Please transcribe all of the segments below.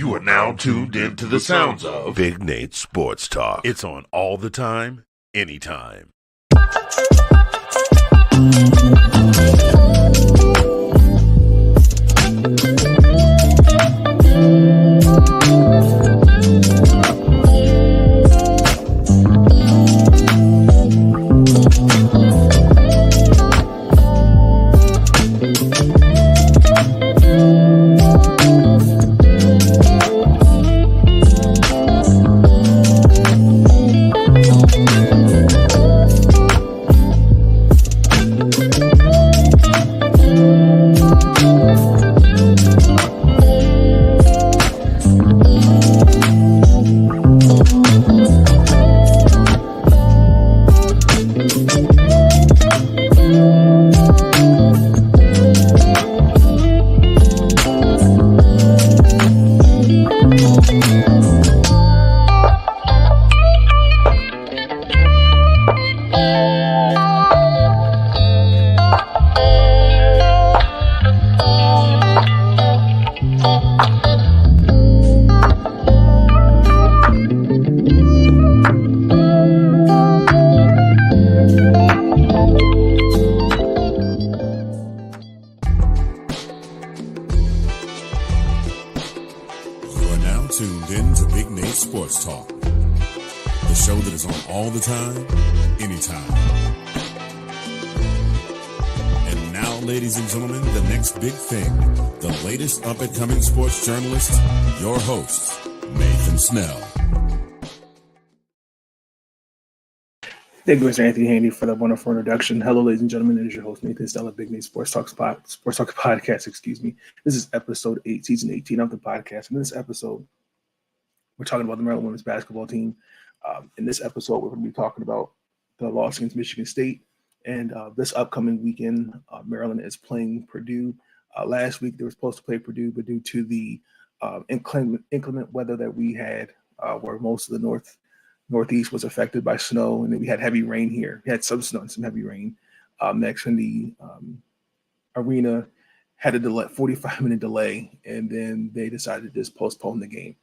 You are now tuned into the sounds of Big Nate Sports Talk. It's on all the time, anytime. Up-and-coming sports journalist, your host, Nathan Snell. Thank you, Mr. Anthony Handy, for that wonderful introduction. Hello, ladies and gentlemen. It is your host, Nathan Snell of Big Nate Sports Talk Podcast. This is episode 8, season 18 of the podcast. In this episode, we're talking about the Maryland women's basketball team. In this episode, we're going to be talking about the loss against Michigan State. And this upcoming weekend, Maryland is playing Purdue. Last week, they were supposed to play Purdue, but due to the inclement weather that we had, where most of the northeast was affected by snow, and then we had heavy rain here. We had some snow and some heavy rain. Next, in the arena had a 45-minute delay, and then they decided to just postpone the game.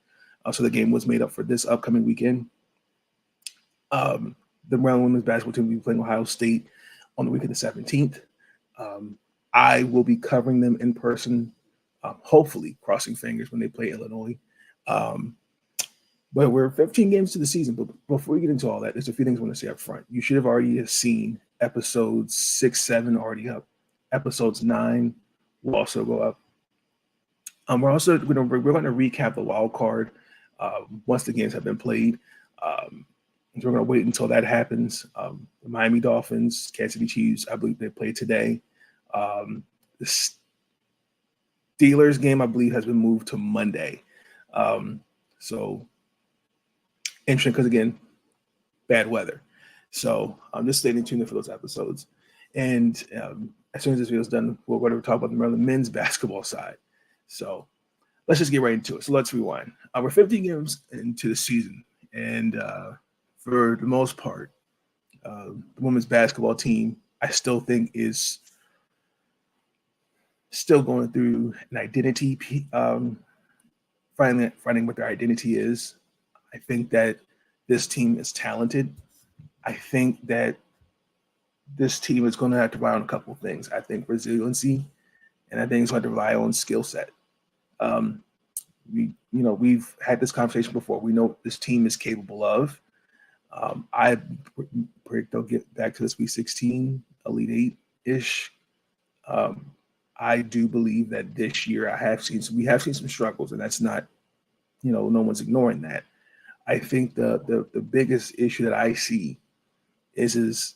So the game was made up for this upcoming weekend. The Maryland women's basketball team will be playing Ohio State on the week of the 17th. I will be covering them in person, hopefully, crossing fingers, when they play Illinois. But we're 15 games to the season. But before we get into all that, there's a few things I want to say up front. You should have already seen episodes 6, 7 already up. Episodes 9 will also go up. We're going to recap the wild card once the games have been played. We're going to wait until that happens. The Miami Dolphins, Kansas City Chiefs, I believe they play today. The Steelers game, I believe, has been moved to Monday. So interesting because, again, bad weather. So I'm just staying tuned for those episodes. And as soon as this video is done, we're going to talk about the Maryland men's basketball side. So let's just get right into it. So let's rewind. We're 15 games into the season. And for the most part, the women's basketball team, I still think, is still going through an identity, finding what their identity is. I think that this team is talented. I think that this team is going to have to rely on a couple of things. I think resiliency, and I think it's going to rely on skill set. We've had this conversation before. We know what this team is capable of. I predict they'll get back to this week 16, Elite 8-ish. I do believe that this year we have seen some struggles, and that's not, no one's ignoring that. I think the biggest issue that I see is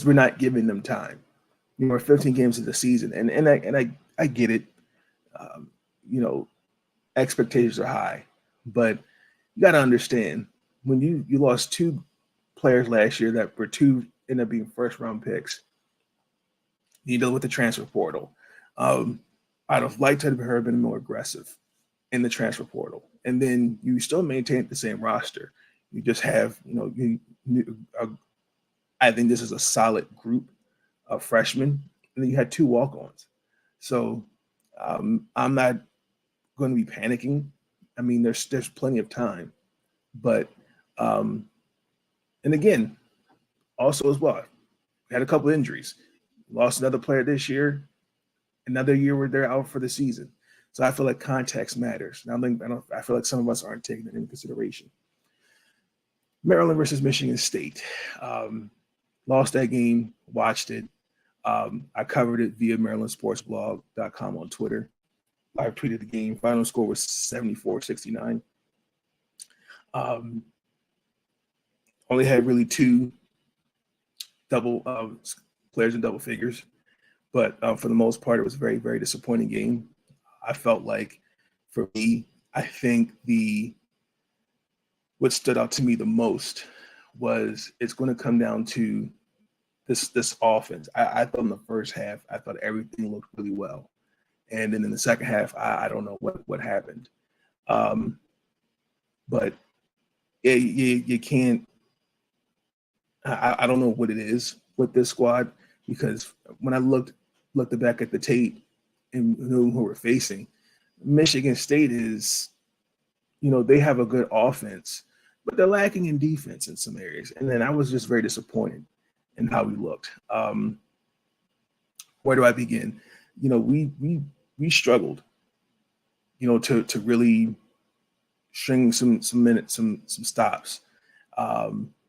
we're not giving them time. We're 15 games of the season, and I get it. Expectations are high, but you got to understand, when you lost 2 players last year that were 2 end up being first-round picks. You deal with the transfer portal. I'd have liked to have heard been more aggressive in the transfer portal, and then you still maintain the same roster. You just have, I think this is a solid group of freshmen, and then you had 2 walk-ons. So I'm not going to be panicking. I mean, there's plenty of time, but and again, also as well, we had a couple injuries. Lost another player this year. Another year where they're out for the season. So I feel like context matters. And I feel like some of us aren't taking that into consideration. Maryland versus Michigan State. Lost that game, watched it. I covered it via MarylandSportsBlog.com on Twitter. Live tweeted the game. Final score was 74-69. Only had really two double players in double figures. But for the most part, it was a very, very disappointing game. I felt like, for me, I think what stood out to me the most was it's going to come down to this offense. I thought in the first half, I thought everything looked really well. And then in the second half, I don't know what happened. But you can't – I don't know what it is with this squad, because when I looked back at the tape and knew who we're facing, Michigan State is, they have a good offense, but they're lacking in defense in some areas. And then I was just very disappointed in how we looked. Where do I begin? We struggled, to really string some minutes, some stops.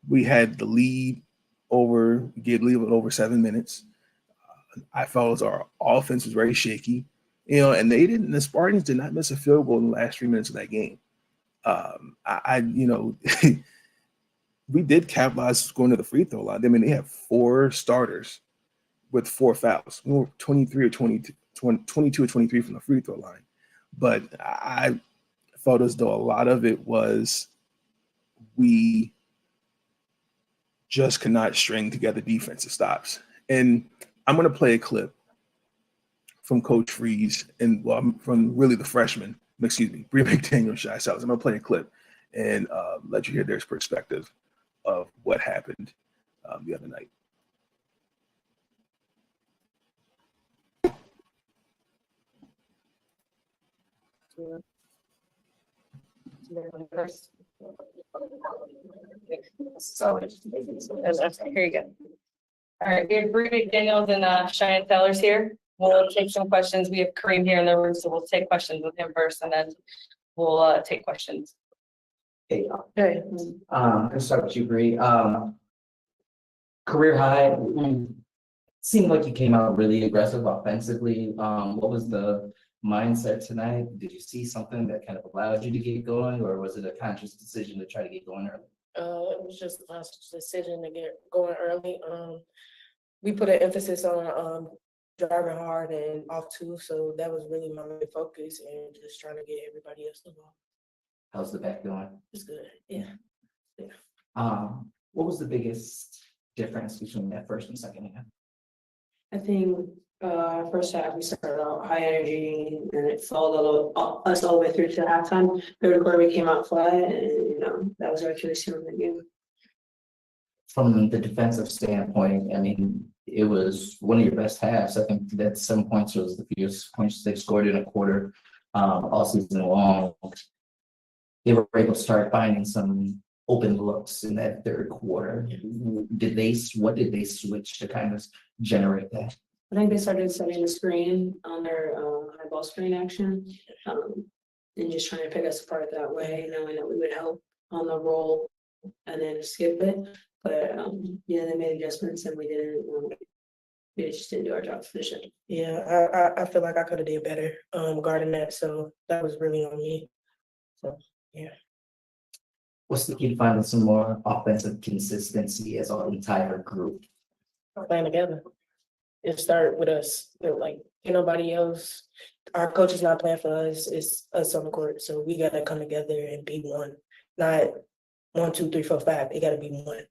We had the lead over 7 minutes. I felt as our offense was very shaky, and the Spartans did not miss a field goal in the last 3 minutes of that game. We did capitalize going to the free throw line. I mean, they have 4 starters with 4 fouls. We were 22 or 23 from the free throw line. But I felt as though a lot of it was we just could not string together defensive stops. And I'm going to play a clip from Coach Freeze and from really the freshman, Bree McDaniel, Shy Sellers. I'm going to play a clip and let you hear their perspective of what happened the other night. So, here you go. All right, we have Bree McDaniels and Cheyenne Sellers here. We'll take some questions. We have Kareem here in the room, so we'll take questions with him first, and then we'll take questions. Hey, let's start with you, Bree. Career high. Seemed like you came out really aggressive offensively. What was the mindset tonight? Did you see something that kind of allowed you to get going, or was it a conscious decision to try to get going early? It was just a conscious decision to get going early. We put an emphasis on driving hard and off too, so that was really my main focus, and just trying to get everybody else involved. How's the back going? It's good, yeah. What was the biggest difference between that first and second half? I think first half we started out high energy and it followed us all the way through to halftime. Third quarter we came out flat, and that was our Achilles heel in the game. From the defensive standpoint, I mean, it was one of your best halves. I think that 7 points was the fewest points they scored in a quarter all season long. They were able to start finding some open looks in that third quarter. What did they switch to kind of generate that? I think they started setting the screen on their high ball screen action, and just trying to pick us apart that way, knowing that we would help on the roll and then skip it. But they made adjustments and we didn't. We just didn't do our job sufficient. Yeah, I feel like I could have did better guarding that, so that was really on me. So yeah. What's the key to finding some more offensive consistency as an entire group? Playing together. It started with us. Like, nobody else. Our coach is not playing for us. It's us on the court. So we gotta come together and be one. Not 1, 2, 3, 4, 5. It gotta be one.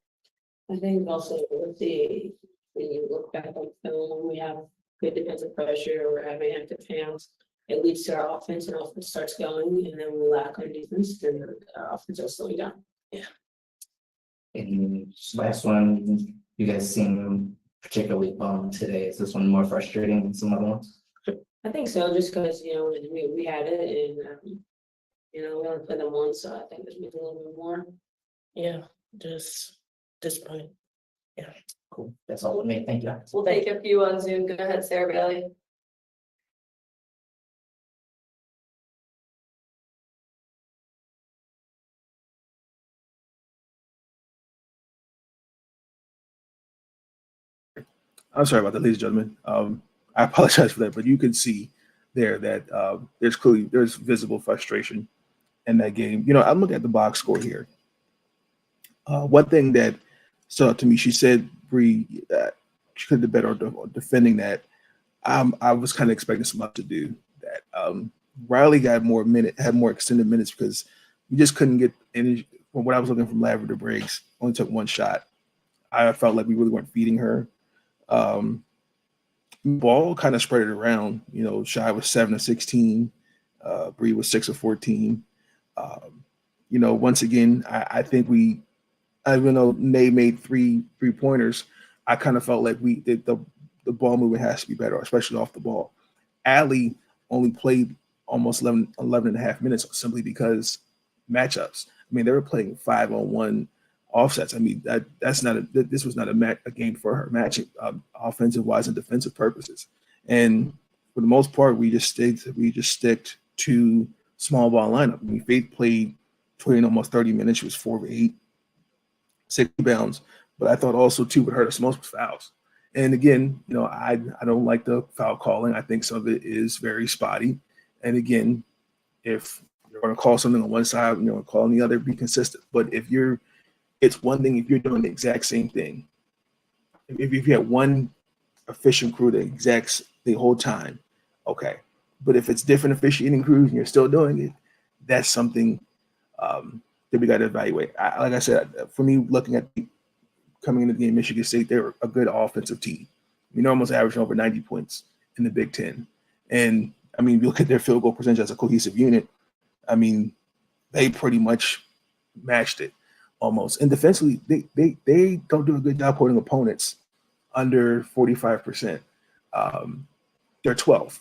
I think also with when you look back on film, when we have good defensive pressure or having active hands, it leads to our offense, and offense starts going, and then we lack on defense, then our offense will slow down. Yeah. And last one, you guys seem particularly bummed today. Is this one more frustrating than some other ones? I think so, just because, we had it and, we only played them once, so I think this means a little bit more. Yeah, just disappointed. Cool. That's all with me. Thank you. We'll take a few on Zoom. Go ahead, Sarah Bailey. I'm sorry about that, ladies and gentlemen. I apologize for that, but you can see there that there's visible frustration in that game. I'm looking at the box score here. One thing that stood out to me, she said Bree she could have been better on defending that. I was kind of expecting someone to do that. Riley had more extended minutes because we just couldn't get any. From what I was looking from Lavender Briggs, only took one shot. I felt like we really weren't feeding her. Ball kind of spread it around. Shy was 7 of 16. Bree was 6 of 14. Once again, I think even though Nay made three pointers, I kind of felt like the ball movement has to be better, especially off the ball. Allie only played almost 11 and a half minutes simply because matchups. I mean, they were playing 5-on-1 offsets. I mean, this was not a game for her matching offensive wise and defensive purposes. And for the most part, we just sticked to small ball lineup. I mean, Faith played 20 almost 30 minutes. She was 4 of 8, 6 rebounds. But I thought also too what hurt us most was fouls. And again, I don't like the foul calling. I think some of it is very spotty. And again, if you're going to call something on one side, call on the other, be consistent. But it's one thing if you're doing the exact same thing. If you had one efficient crew that exacts the whole time, okay. But if it's different officiating crews and you're still doing it, that's something that we got to evaluate. Like I said, for me, looking at coming into the game, Michigan State, they're a good offensive team. Almost averaging over 90 points in the Big Ten. And, I mean, you look at their field goal percentage as a cohesive unit, I mean, they pretty much matched it almost. And defensively, they don't do a good job holding opponents under 45%. They're 12th.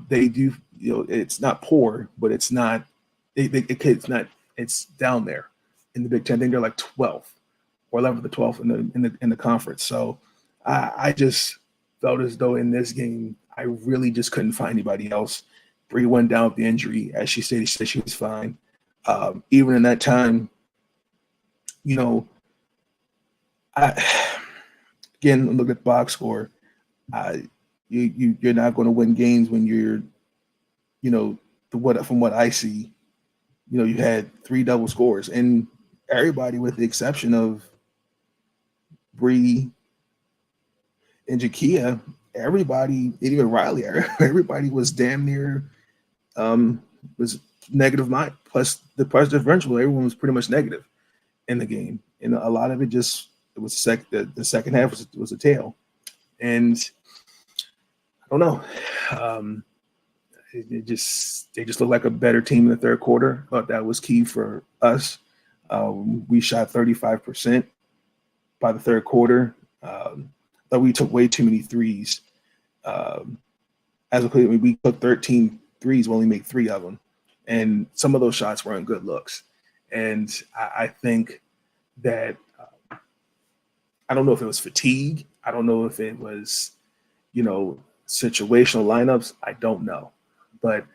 They do, it's not poor, but it's not, it's down there in the Big Ten. I think they're like 12th. Or 11th or 12th in the conference. So I just felt as though in this game, I really just couldn't find anybody else. Bree went down with the injury. As she said she was fine. Even in that time, again, look at the box score. You're not going to win games when you're, from what I see, you had 3 double scores. And everybody with the exception of Bree and Jakia, everybody, even Riley, everybody was damn near was negative mind. Plus the price differential, everyone was pretty much negative in the game, and a lot of it the second half was a tail, and I don't know. They just looked like a better team in the third quarter. Thought that was key for us. We shot 35%. By the third quarter, that we took way too many threes. We took 13 threes, we only made 3 of them. And some of those shots weren't good looks. And I think that I don't know if it was fatigue. I don't know if it was, situational lineups. I don't know. But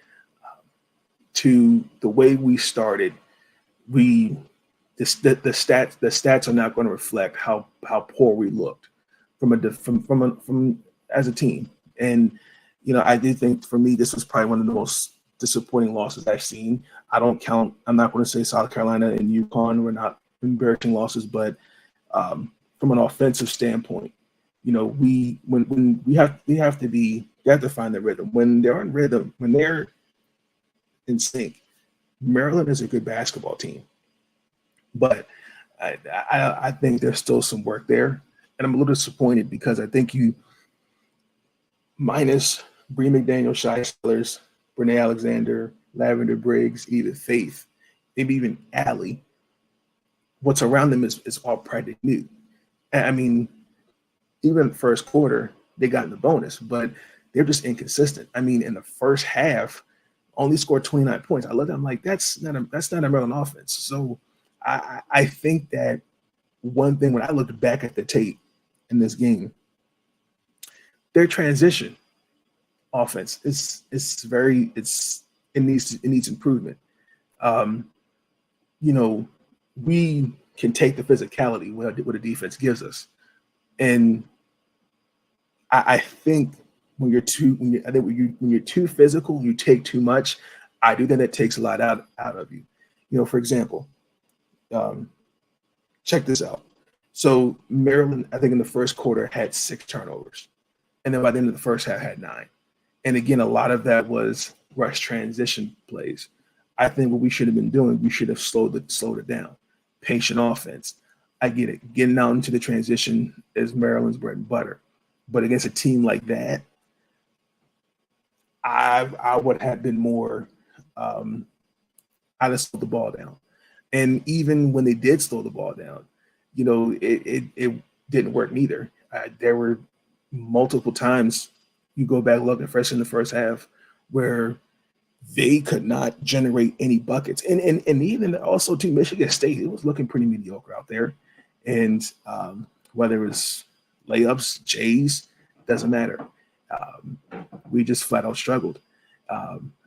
to the way we started, the stats are not going to reflect how poor we looked from as a team. And I do think for me this was probably one of the most disappointing losses I've seen. I'm not going to say South Carolina and UConn were not embarrassing losses, but from an offensive standpoint, we have to find the rhythm. When they're in rhythm, when they're in sync, Maryland is a good basketball team. But I think there's still some work there. And I'm a little disappointed because I think you minus Bree McDaniel, Shai Sellers, Brene Alexander, Lavender Briggs, even Faith, maybe even Allie, what's around them is all pretty new. I mean, even first quarter, they got in the bonus. But they're just inconsistent. I mean, in the first half, only scored 29 points. I looked at them like that's not a Maryland offense. So I think that one thing when I looked back at the tape in this game, their transition offense it needs improvement. We can take the physicality what the defense gives us, and I think when you're too physical, you take too much. I do think that takes a lot out of you. For example, check this out. So Maryland, I think in the first quarter had 6 turnovers, and then by the end of the first half had 9. And again, a lot of that was rush transition plays. I think what we should have been doing, we should have slowed it down. Patient offense. I get it. Getting out into the transition is Maryland's bread and butter. But against a team like that, I would have been more I'd have slowed the ball down. And even when they did slow the ball down, it didn't work neither. There were multiple times you go back looking fresh in the first half where they could not generate any buckets. And even also to Michigan State, it was looking pretty mediocre out there. And whether it was layups, J's, doesn't matter. We just flat out struggled.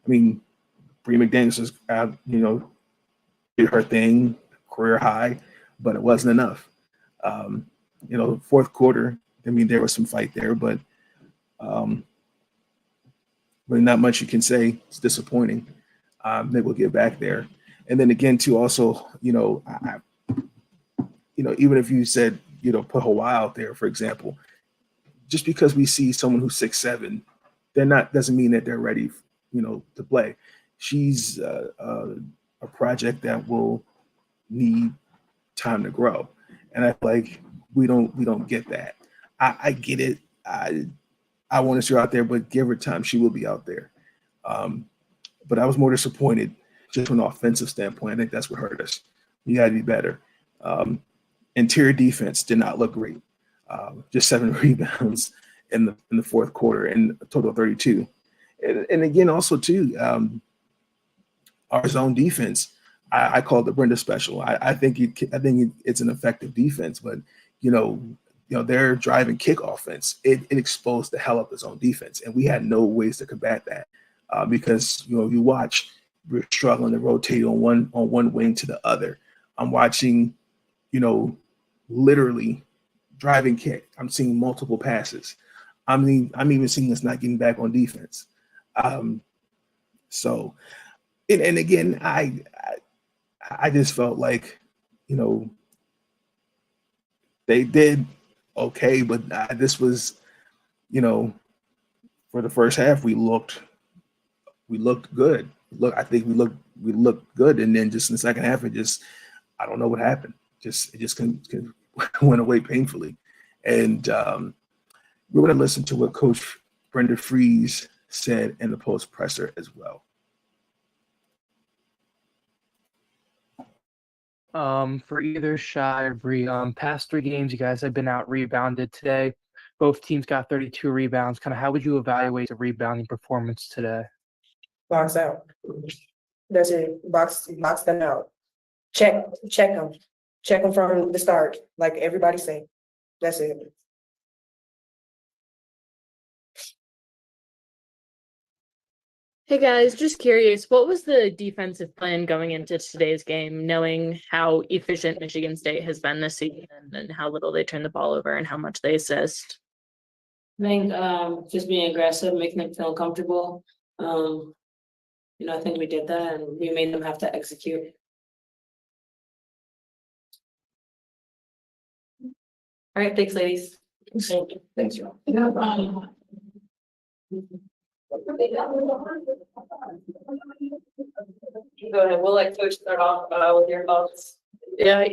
Bree McDaniels was, did her thing, career high, but it wasn't enough. Fourth quarter, there was some fight there, but really not much you can say. It's disappointing. Maybe we'll get back there. And then again, too, also, even if you said, put Hawaii out there, for example, just because we see someone who's 6'7", doesn't mean that they're ready, to play. She's a project that will need time to grow, and I feel like we don't get that. I get it. I want to see her out there, but give her time. She will be out there. But I was more disappointed just from an offensive standpoint. I think that's what hurt us. You got to be better. Interior defense did not look great. Just 7 rebounds in the fourth quarter and a total of 32. And again, also too, our zone defense, I call it the Brenda special. I think it's an effective defense, but their drive and kick offense, it exposed the hell out of the zone defense, and we had no ways to combat that because you watch, we're struggling to rotate on one wing to the other. I'm watching, literally driving kick. I'm seeing multiple passes. I'm even seeing us not getting back on defense. So, and again, I just felt like, they did okay, but this was, for the first half, we looked good. I think we looked good, and then just in the second half, I don't know what happened. It just went away painfully, and we're going to listen to what Coach Brenda Fries said in the post presser as well. For either Shy or Bree, past 3 games, you guys have been out rebounded today. Both teams got 32 rebounds. Kind of how would you evaluate the rebounding performance today? Box out. That's it. Box them out. Check them. Check them from the start, like everybody say. That's it. Hey guys, just curious, what was the defensive plan going into today's game, knowing how efficient Michigan State has been this season and how little they turn the ball over and how much they assist? I think just being aggressive, making them feel comfortable. I think we did that, and we made them have to execute. All right, thanks, ladies. Thanks, y'all. Go ahead. We'll let Coach start off with your thoughts. Yeah,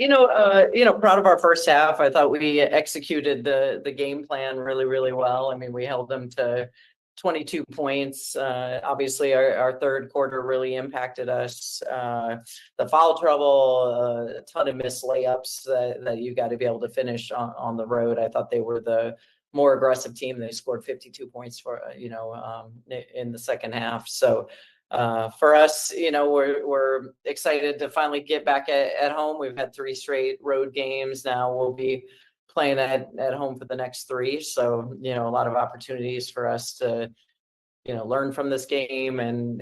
proud of our first half. I thought we executed the game plan really, really well. I mean, we held them to 22 points. Obviously, our third quarter really impacted us. The foul trouble, a ton of missed layups that you got to be able to finish on the road. I thought they were the more aggressive team. They scored 52 points for, in the second half. So for us, we're excited to finally get back at home. We've had 3 straight road games. Now we'll be playing at home for the next 3. So, a lot of opportunities for us to, learn from this game and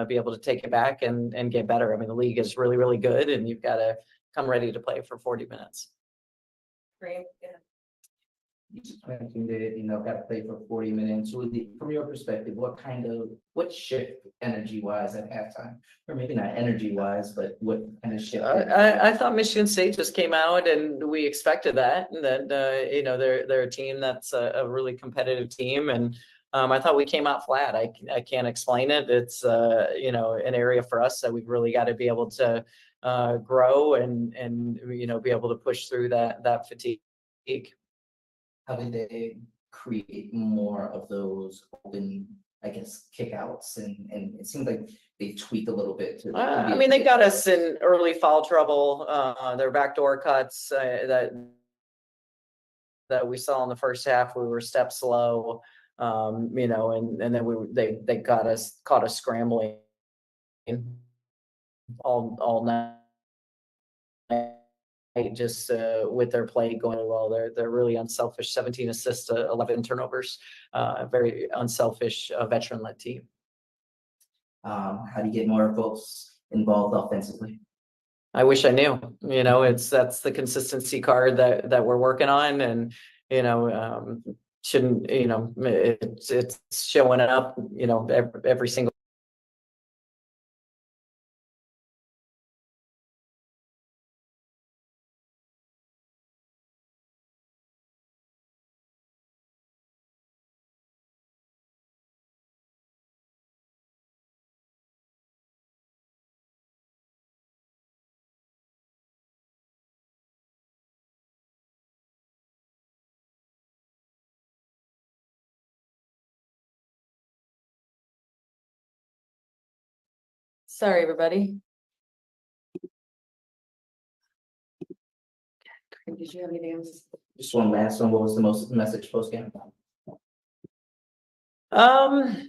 be able to take it back and get better. I mean, the league is really, really good, and you've got to come ready to play for 40 minutes. Great, yeah. You just mentioned that, got to play for 40 minutes. From your perspective, what shift energy wise at halftime? Or maybe not energy wise, but what kind of shift? I thought Michigan State just came out, and we expected that. And that they're a team that's a really competitive team, and I thought we came out flat. I can't explain it. It's an area for us that we've really got to be able to grow and be able to push through that fatigue. How did they create more of those open, I guess, kickouts? And it seems like they tweaked a little bit. I mean, they got us in early foul trouble. Their backdoor cuts that we saw in the first half, we were steps slow, and then they caught us scrambling all night. Just with their play going well. They're really unselfish. 17 assists, 11 turnovers. Very unselfish, veteran-led team. How do you get more folks involved offensively? I wish I knew. That's the consistency card that we're working on, and shouldn't it's showing up. Every single. Sorry, everybody. Did you have anything else? Just one last one. What was the most message post game? I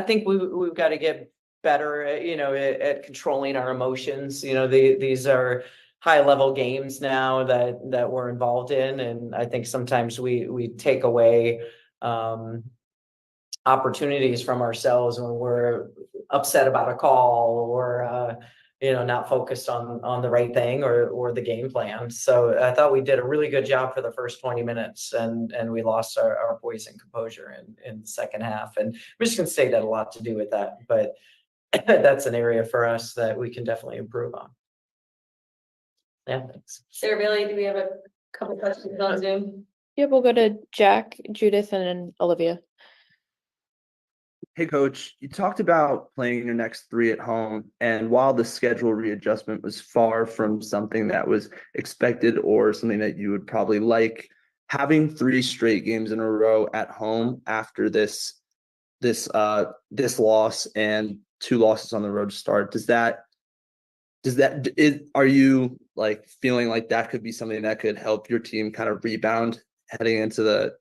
think we've got to get better at controlling our emotions. These are high level games now that we're involved in, and I think sometimes we take away opportunities from ourselves when we're upset about a call or not focused on the right thing or the game plan. So I thought we did a really good job for the first 20 minutes, and we lost our poise and composure in the second half. And Michigan State had a lot to do with that, but that's an area for us that we can definitely improve on. Yeah, thanks. Sarah Bailey, do we have a couple questions on Zoom? Yeah, we'll go to Jack, Judith, and then Olivia. Hey, Coach, you talked about playing your next 3 at home, and while the schedule readjustment was far from something that was expected or something that you would probably like, having 3 straight games in a row at home after this loss and 2 losses on the road to start, are you like feeling like that could be something that could help your team kind of rebound heading into the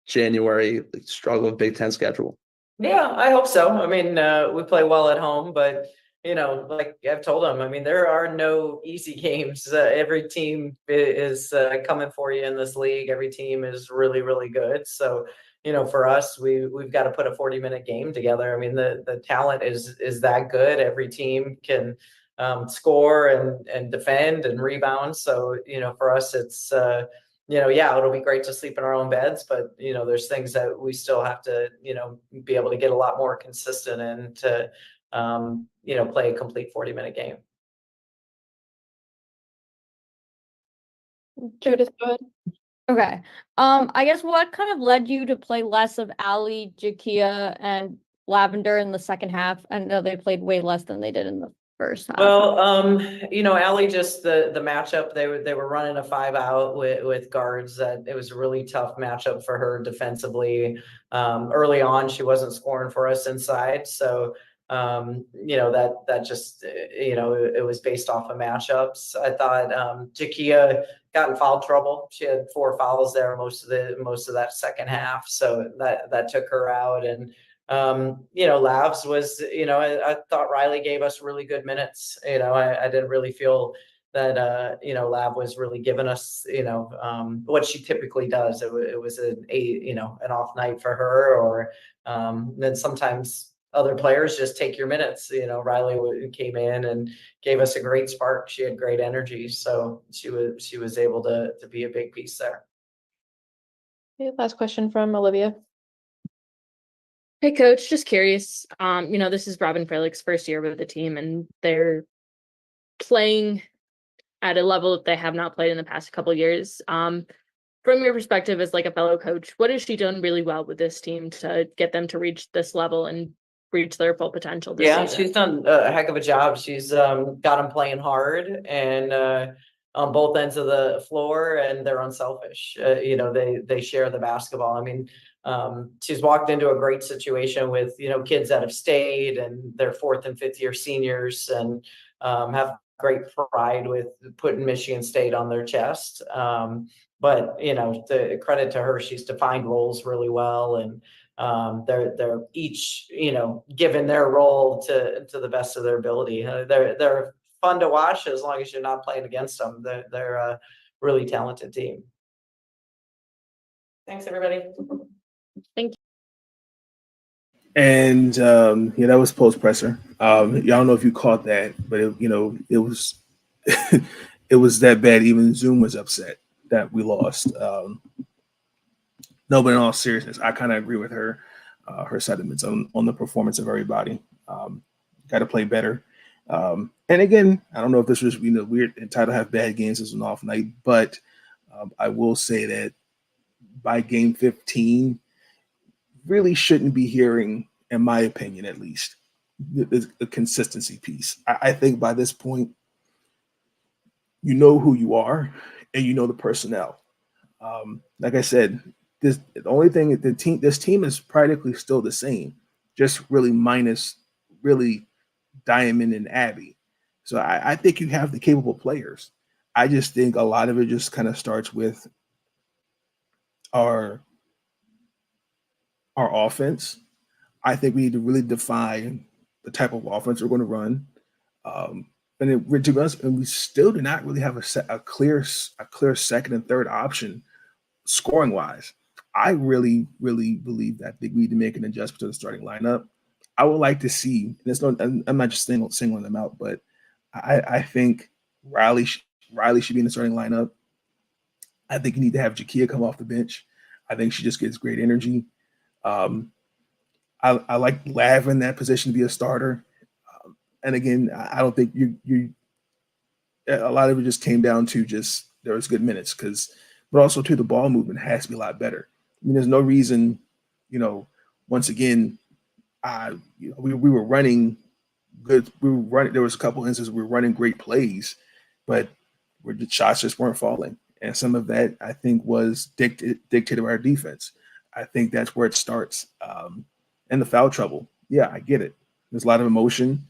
January struggle of Big Ten schedule? Yeah, I hope so. I mean, we play well at home, but like I've told them, I mean, there are no easy games. Every team is coming for you in this league. Every team is really, really good. So, for us, we've got to put a 40-minute game together. I mean, the talent is that good. Every team can score and defend and rebound. So, for us, it's it'll be great to sleep in our own beds, but there's things that we still have to, be able to get a lot more consistent and to, play a complete 40-minute game. Judith, go ahead. Okay. I guess what kind of led you to play less of Ali, Jakia, and Lavender in the second half? I know they played way less than they did in the first half. Well, Ali, just the matchup, they were running a 5-out with guards. That it was a really tough matchup for her defensively. Early on, she wasn't scoring for us inside, so that just, it was based off of matchups. I thought Jakia got in foul trouble. She had 4 fouls there most of that second half. So that took her out. And, Lavs was, I thought Riley gave us really good minutes. I didn't really feel that, Lav was really giving us, what she typically does. It was an off night for her, or then sometimes other players just take your minutes. Riley came in and gave us a great spark. She had great energy. So she was able to be a big piece there. Okay, last question from Olivia. Hey coach, just curious. This is Robin Freilich's first year with the team, and they're playing at a level that they have not played in the past couple of years. From your perspective as like a fellow coach, what has she done really well with this team to get them to reach this level and reach their full potential this season? She's done a heck of a job. She's got them playing hard and on both ends of the floor, and they're unselfish. They share the basketball. I mean, she's walked into a great situation with, kids that have stayed and they're 4th and 5th year seniors, and have great pride with putting Michigan State on their chest. But the credit to her, she's defined roles really well, and they're each, given their role to the best of their ability. They're fun to watch as long as you're not playing against them. They're a really talented team. Thanks, everybody. Thank you. And that was post presser. Y'all don't know if you caught that, but it was it was that bad. Even Zoom was upset that we lost. No, but in all seriousness, I kind of agree with her sentiments on the performance of everybody. Got to play better. And again, I don't know if this was weird entitled to have bad games as an off night, but I will say that by game 15, really shouldn't be hearing, in my opinion at least, the consistency piece. I think by this point, you know who you are and you know the personnel. Like I said, the only thing this team is practically still the same, just really minus really Diamond and Abby. So I think you have the capable players. I just think a lot of it just kind of starts with our offense. I think we need to really define the type of offense we're going to run. And to be honest, and we still do not really have a clear second and third option scoring wise. I really, really believe that we need to make an adjustment to the starting lineup. I would like to see, and I'm not just singling them out, but I think Riley should be in the starting lineup. I think you need to have Jakia come off the bench. I think she just gets great energy. I like Lav in that position to be a starter. And again, I don't think a lot of it just came down to just there was good minutes but also too, the ball movement has to be a lot better. I mean, there's no reason, once again, we were running good. There was a couple instances we were running great plays, but the shots just weren't falling. And some of that, I think, was dictated by our defense. I think that's where it starts. And the foul trouble. Yeah, I get it. There's a lot of emotion.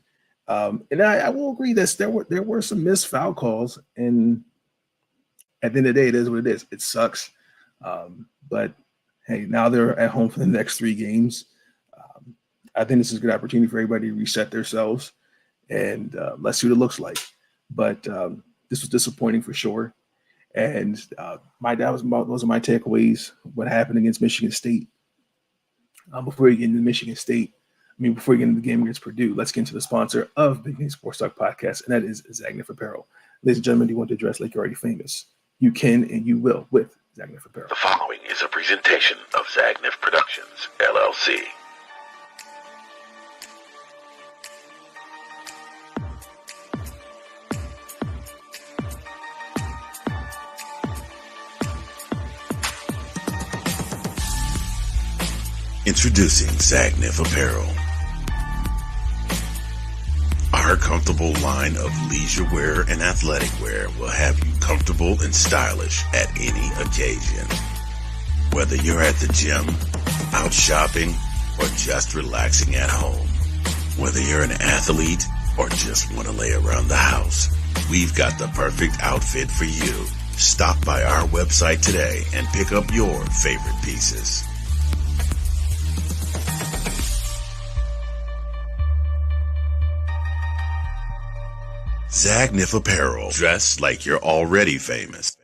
And I will agree that there were some missed foul calls. And at the end of the day, it is what it is. It sucks. But, hey, now they're at home for the next 3 games. I think this is a good opportunity for everybody to reset themselves. And let's see what it looks like. But this was disappointing for sure. And those are my takeaways, what happened against Michigan State. Before we get into before we get into the game against Purdue, let's get into the sponsor of Big Nate Sports Talk Podcast, and that is Zagnif Apparel. Ladies and gentlemen, do you want to dress like you're already famous? You can and you will with Zagnif Apparel. The following is a presentation of Zagnif Productions, LLC. Introducing Zagnif Apparel. Our comfortable line of leisure wear and athletic wear will have you comfortable and stylish at any occasion. Whether you're at the gym, out shopping, or just relaxing at home, Whether you're an athlete or just want to lay around the house, we've got the perfect outfit for you. Stop by our website today and pick up your favorite pieces. Zagnif Apparel. Dress like you're already famous.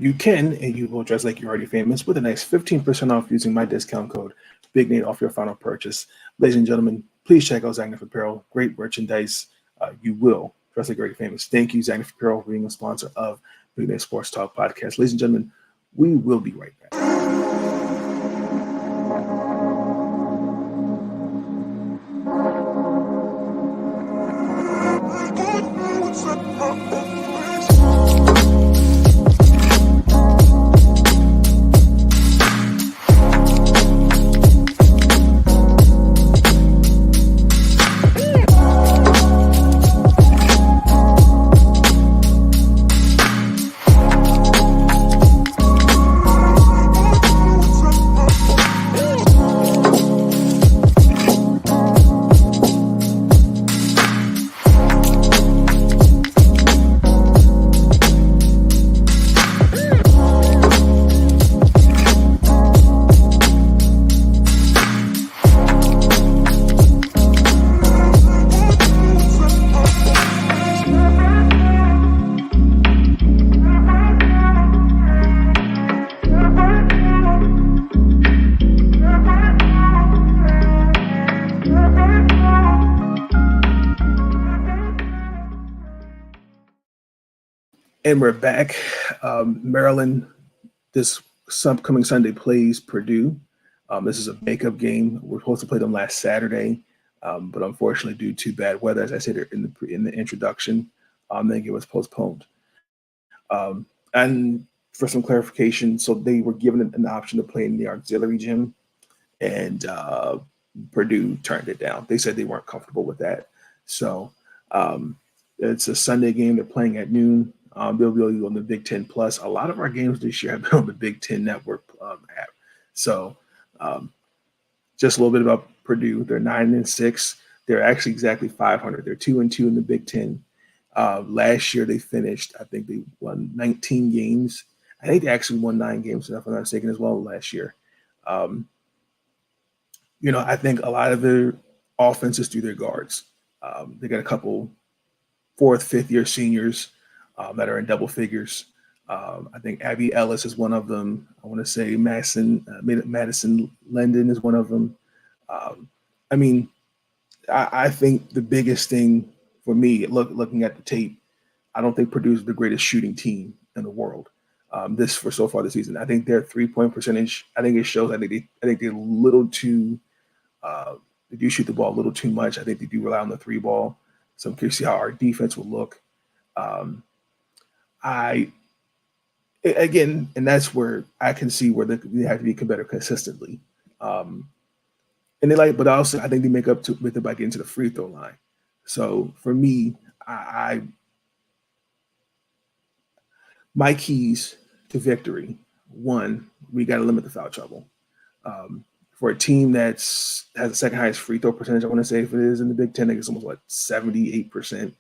You can, and you will dress like you're already famous with a nice 15% off using my discount code BIGNATE off your final purchase. Ladies and gentlemen, please check out Zagnif Apparel. Great merchandise. You will dress like you're already famous. Thank you, Zagnif Apparel, for being a sponsor of Big Nate Sports Talk Podcast. Ladies and gentlemen, we will be right back. And we're back. Maryland, this upcoming Sunday, plays Purdue. This is a makeup game. We're supposed to play them last Saturday, but unfortunately, due to bad weather, as I said in the introduction, the game was postponed. And for some clarification, so they were given an option to play in the auxiliary gym, and Purdue turned it down. They said they weren't comfortable with that. So it's a Sunday game. They're playing at noon. They'll be on the Big Ten Plus. A lot of our games this year have been on the Big Ten Network app. So just a little bit about Purdue. They're 9-6. They're actually exactly 500. They're 2-2 in the Big Ten. Last year they finished, I think they won 19 games. I think they actually won 9 games, if I'm not mistaken, as well last year. I think a lot of their offense is through their guards. They got a couple 4th, 5th year seniors that are in double figures. I think Abby Ellis is one of them. I want to say Madison Lendon is one of them. I think the biggest thing for me, looking at the tape, I don't think Purdue is the greatest shooting team in the world. So far this season, I think their 3-point percentage. I think it shows. I think they're a little too. They do shoot the ball a little too much. I think they do rely on the 3 ball. So I'm curious to see how our defense will look. And that's where I can see where they have to be better consistently. But also I think they make up with it by getting to the free throw line. So for me, my keys to victory: 1, we got to limit the foul trouble. For a team has the second highest free throw percentage, I want to say, if it is in the Big Ten, I think it's almost 78%.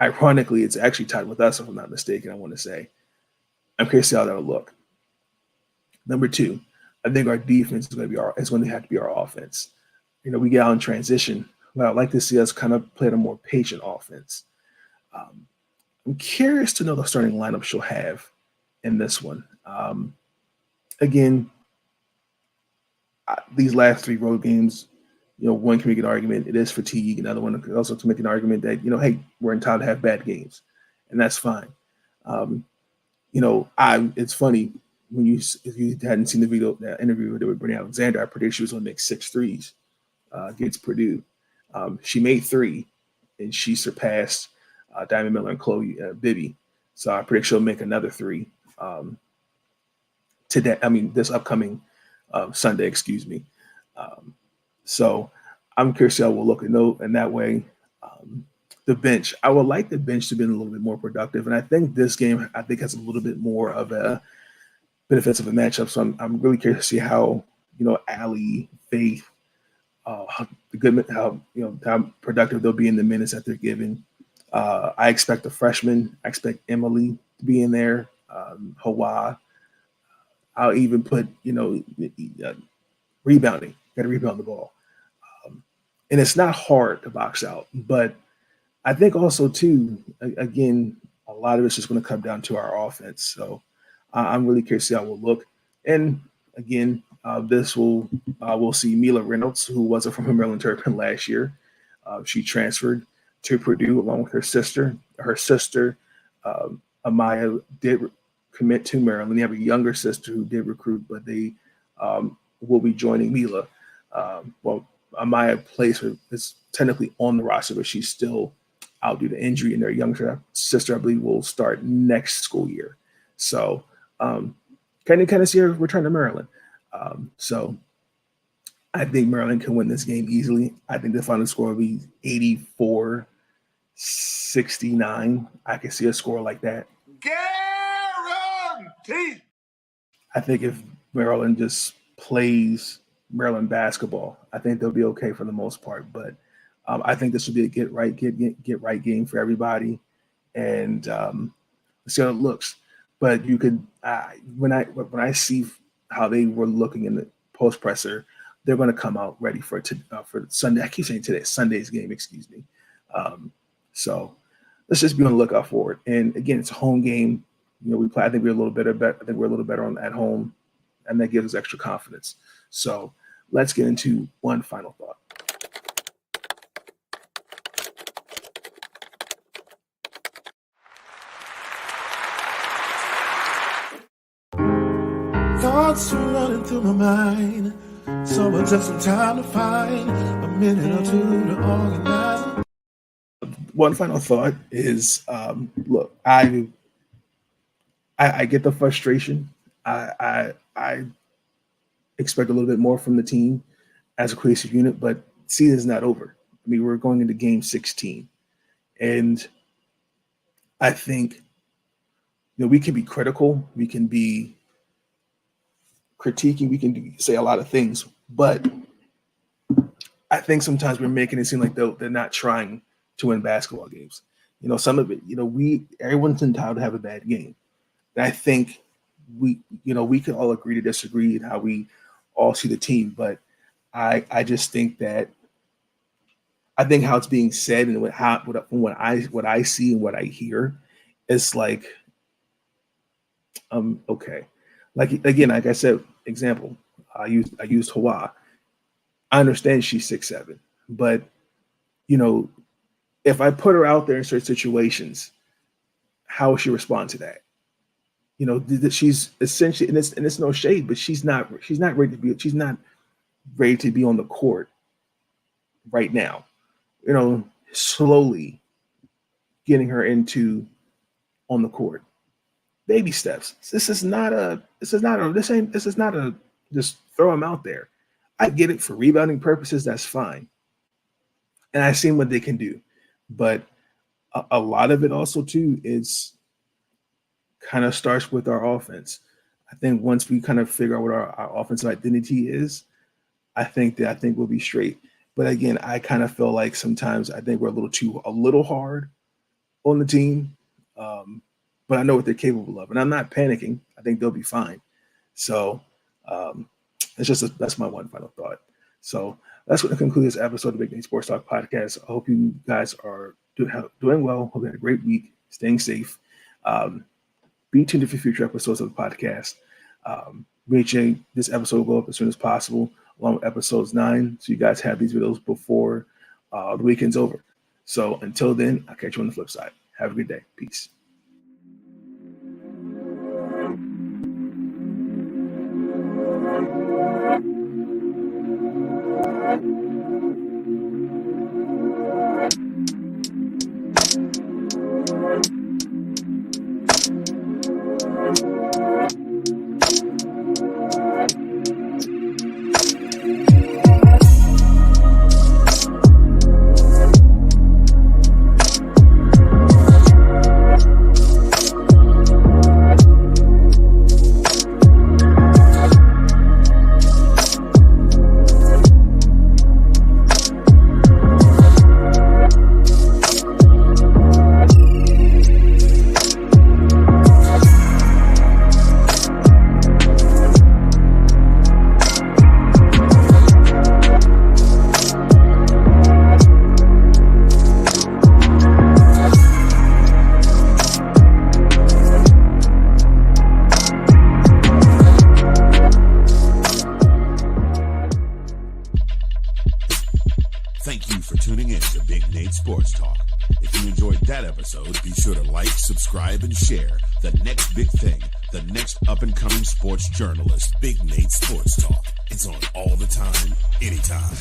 Ironically, it's actually tied with us, if I'm not mistaken. I want to say, I'm curious to see how that'll look. Number 2, I think our defense is going to have to be our offense. We get out in transition, but I'd like to see us kind of play a more patient offense. I'm curious to know the starting lineup she'll have in this one. These last 3 road games, one can make an argument it is fatigue. Another one could also to make an argument that, hey, we're entitled to have bad games, and that's fine. It's funny if you hadn't seen the interview with Brittany Alexander, I predict she was going to make 6 threes against Purdue. She made 3, and she surpassed Diamond Miller and Chloe Bibby. So I predict she'll make another 3 today. This upcoming Sunday, excuse me. So I'm curious how we'll look in that way. The bench, I would like the bench to be a little bit more productive. And I think this game, has a little bit more of a benefits of a matchup. So I'm really curious to see how, Allie, Faith, how productive they'll be in the minutes that they're given. I expect a freshman. I expect Emily to be in there. Hawa. I'll even put rebounding. Got to rebound the ball, and it's not hard to box out. But I think also too, again, a lot of it's just going to come down to our offense. So I'm really curious to see how we'll look. And again, we'll see Mila Reynolds, who wasn't from Maryland Terrapin last year. She transferred to Purdue along with her sister. Her sister, Amaya, did commit to Maryland. They have a younger sister who did recruit, but they will be joining Mila. Amaya is technically on the roster, but she's still out due to injury, and their younger sister, I believe, will start next school year. So kind of see her return to Maryland. So I think Maryland can win this game easily. I think the final score will be 84-69. I can see a score like that. Guaranteed. I think if Maryland just plays Maryland basketball, I think they'll be okay for the most part. But I think this will be a get right game for everybody, and see how it looks. But you could when I see how they were looking in the post presser, they're going to come out ready for Sunday. I keep saying today, Sunday's game. Excuse me. So let's just be on the lookout for it. And again, it's a home game. We play. I think we're a little better. I think we're a little better at home, and that gives us extra confidence. So let's get into one final thought. Thoughts are running through my mind, so I took some time to find a minute or two to organize. One final thought is, look, I get the frustration. I expect a little bit more from the team as a cohesive unit, but season's not over. I mean, we're going into game 16, and I think we can be critical, we can be critiquing, we can say a lot of things, but I think sometimes we're making it seem like they're not trying to win basketball games. Some of it, everyone's entitled to have a bad game. And I think we can all agree to disagree in how we all see the team, but I just think that how it's being said and what I see and what I hear, it's like, okay. Like, again, like I said, example, I used Hawa. I understand she's 6'7", but if I put her out there in certain situations, how will she respond to that? That she's essentially, and it's no shade, but she's not ready to be on the court right now. Slowly getting her on the court. Baby steps. This is not a just throw them out there. I get it for rebounding purposes. That's fine. And I've seen what they can do, but a lot of it also too is kind of starts with our offense. I think once we kind of figure out what our offensive identity is, I think we'll be straight. But again, I kind of feel like sometimes I think we're a little hard on the team. But I know what they're capable of, and I'm not panicking. I think they'll be fine. So that's my one final thought. So that's going to conclude this episode of the Big Name Sports Talk podcast. I hope you guys are doing well. Hope you had a great week, staying safe. Be tuned for future episodes of the podcast. This episode will go up as soon as possible, along with episodes 9. So you guys have these videos before the weekend's over. So until then, I'll catch you on the flip side. Have a good day. Peace. subscribe and share the next big thing, the next up-and-coming sports journalist, Big Nate Sports Talk. It's on all the time, anytime.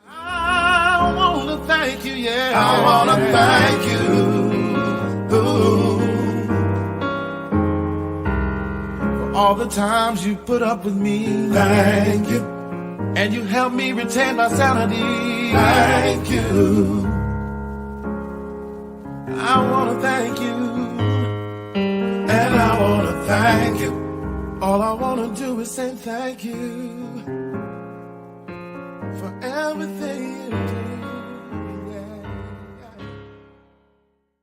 I want to thank you, yeah. I want to thank you. Ooh. For all the times you put up with me. Thank you. And you helped me retain my sanity. Thank you. I want to thank you. And I want to thank you. All I want to do is say thank you for everything you do.